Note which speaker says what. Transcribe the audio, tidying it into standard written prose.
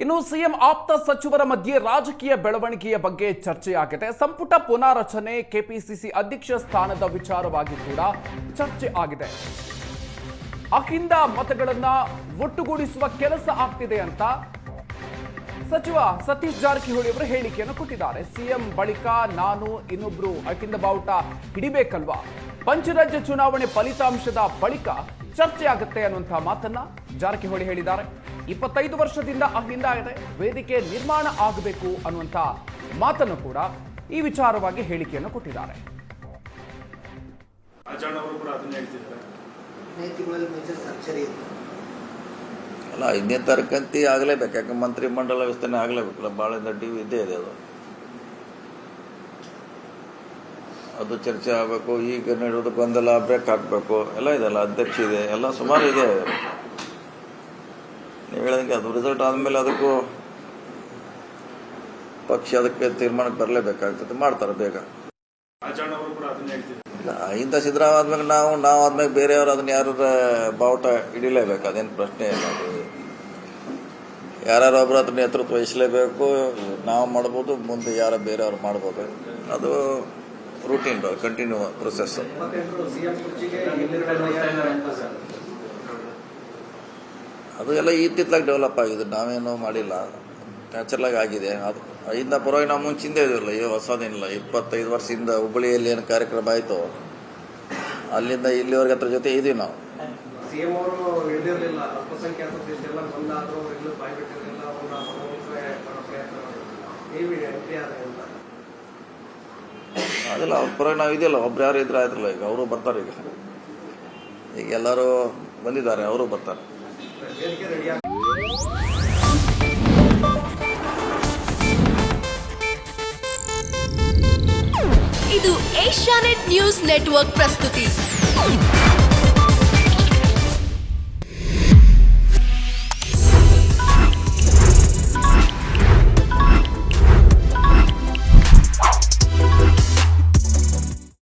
Speaker 1: ಇನ್ನು ಸಿಎಂ ಆಪ್ತ ಸಚಿವರ ಮಧ್ಯೆ ರಾಜಕೀಯ ಬೆಳವಣಿಗೆಯ ಬಗ್ಗೆ ಚರ್ಚೆಯಾಗಿದೆ. ಸಂಪುಟ ಪುನಾರಚನೆ, ಕೆಪಿಸಿಸಿ ಅಧ್ಯಕ್ಷ ಸ್ಥಾನದ ವಿಚಾರವಾಗಿ ಕೂಡ ಚರ್ಚೆ ಆಗಿದೆ. ಅಹಿಂದ ಮತಗಳನ್ನ ಒಟ್ಟುಗೂಡಿಸುವ ಕೆಲಸ ಆಗ್ತಿದೆ ಅಂತ ಸಚಿವ ಸತೀಶ್ ಜಾರಕಿಹೊಳಿ ಅವರು ಹೇಳಿಕೆಯನ್ನು ಕೊಟ್ಟಿದ್ದಾರೆ. ಸಿಎಂ ಬಳಿಕ ನಾನು ಇನ್ನೊಬ್ರು ಅಹಿಂದ ಬಾವುಟ ಹಿಡಿಬೇಕಲ್ವಾ, ಪಂಚರಾಜ್ಯ ಚುನಾವಣೆ ಫಲಿತಾಂಶದ ಬಳಿಕ ಚರ್ಚೆ ಆಗುತ್ತೆ ಅನ್ನುವಂತಹ ಮಾತನ್ನ ಜಾರಕಿಹೊಳಿ ಹೇಳಿದ್ದಾರೆ. 25 ವರ್ಷದಿಂದ ಅಹಿಂದ ಇದೆ, ವೇದಿಕೆ ನಿರ್ಮಾಣ ಆಗಬೇಕು ಅನ್ನುವಂಥ ಮಾತನ್ನು ಕೂಡ ಈ ವಿಚಾರವಾಗಿ ಹೇಳಿಕೆಯನ್ನು ಕೊಟ್ಟಿದ್ದಾರೆ.
Speaker 2: ಅಲ್ಲ 5ನೇ ತಾರೀಕಂತಿ ಆಗಲೇಬೇಕು, ಯಾಕೆ ಮಂತ್ರಿ ಮಂಡಲ ವಿಸ್ತರಣೆ ಆಗಲೇಬೇಕಲ್ಲ, ಭಾಳ ದಡ್ಡಿ ಇದ್ದೇ ಇದೆ ಅದು ಚರ್ಚೆ ಆಗಬೇಕು. ಈಗ ನಡೆಯೋದು ಗೊಂದಲ, ಬ್ರೇಕ್ ಹಾಕಬೇಕು ಎಲ್ಲ ಇದೆಲ್ಲ, ಅಧ್ಯಕ್ಷ ಇದೆ, ಎಲ್ಲ ಸುಮಾರು ಇದೆ. ನೀವು ಹೇಳಿದಂಗೆ ಅದು ರಿಸಲ್ಟ್ ಆದಮೇಲೆ ಅದಕ್ಕೂ ಪಕ್ಷ ಅದಕ್ಕೆ ತೀರ್ಮಾನಕ್ಕೆ ಬರಲೇಬೇಕಾಗ್ತದೆ, ಮಾಡ್ತಾರೆ ಬೇಗ. ಇಂಥ ಸಿದ್ದರಾಮಯ್ಯ ಆದ್ಮೇಲೆ ನಾವು ಆದ್ಮೇಲೆ ಬೇರೆಯವರು ಅದನ್ನ ಯಾರು ಬಾವುಟ ಹಿಡಿಲೇಬೇಕು, ಅದೇನು ಪ್ರಶ್ನೆ ಇಲ್ಲ. ಅದು ಯಾರು ಒಬ್ಬರು ಅದನ್ನ ನೇತೃತ್ವ ವಹಿಸಲೇಬೇಕು. ನಾವು ಮಾಡ್ಬೋದು, ಮುಂದೆ ಯಾರ ಬೇರೆಯವ್ರು ಮಾಡ್ಬೋದು, ಅದು ರೂಟೀನ್ ಕಂಟಿನ್ಯೂ ಪ್ರೊಸೆಸ್. ಅದು ಎಲ್ಲ ಇತ್ತಿತ್ತಲಾಗಿ ಡೆವಲಪ್ ಆಗಿದೆ, ನಾವೇನೋ ಮಾಡಿಲ್ಲ, ನ್ಯಾಚುರಲ್ ಆಗಿದೆ. ಅದು ಐದನ ಪರವಾಗಿ ನಾವು ಮುಂಚಿಂದ ಇದಿಲ್ಲ, ಹೊಸದೇನಿಲ್ಲ. 25 ವರ್ಷದಿಂದ ಹುಬ್ಬಳ್ಳಿಯಲ್ಲಿ ಏನು ಕಾರ್ಯಕ್ರಮ ಆಯಿತು ಅಲ್ಲಿಂದ ಇಲ್ಲಿವರೆಗೆ ಅದ್ರ ಜೊತೆ ಇದೀವಿ ನಾವು. ಅದಿಲ್ಲ, ಅವ್ರ ಪರವಾಗಿ ನಾವು ಇದೆಯಲ್ಲ, ಒಬ್ರು ಯಾರು ಇದ್ರೆ ಆಯ್ತಲ್ಲ. ಈಗ ಅವರು ಬರ್ತಾರೆ, ಈಗ ಎಲ್ಲರೂ ಬಂದಿದ್ದಾರೆ, ಅವರು ಬರ್ತಾರೆ.
Speaker 3: ಇದು ಏಷ್ಯಾನೆಟ್ ನ್ಯೂಸ್ ನೆಟ್ವರ್ಕ್ ಪ್ರಸ್ತುತಿ.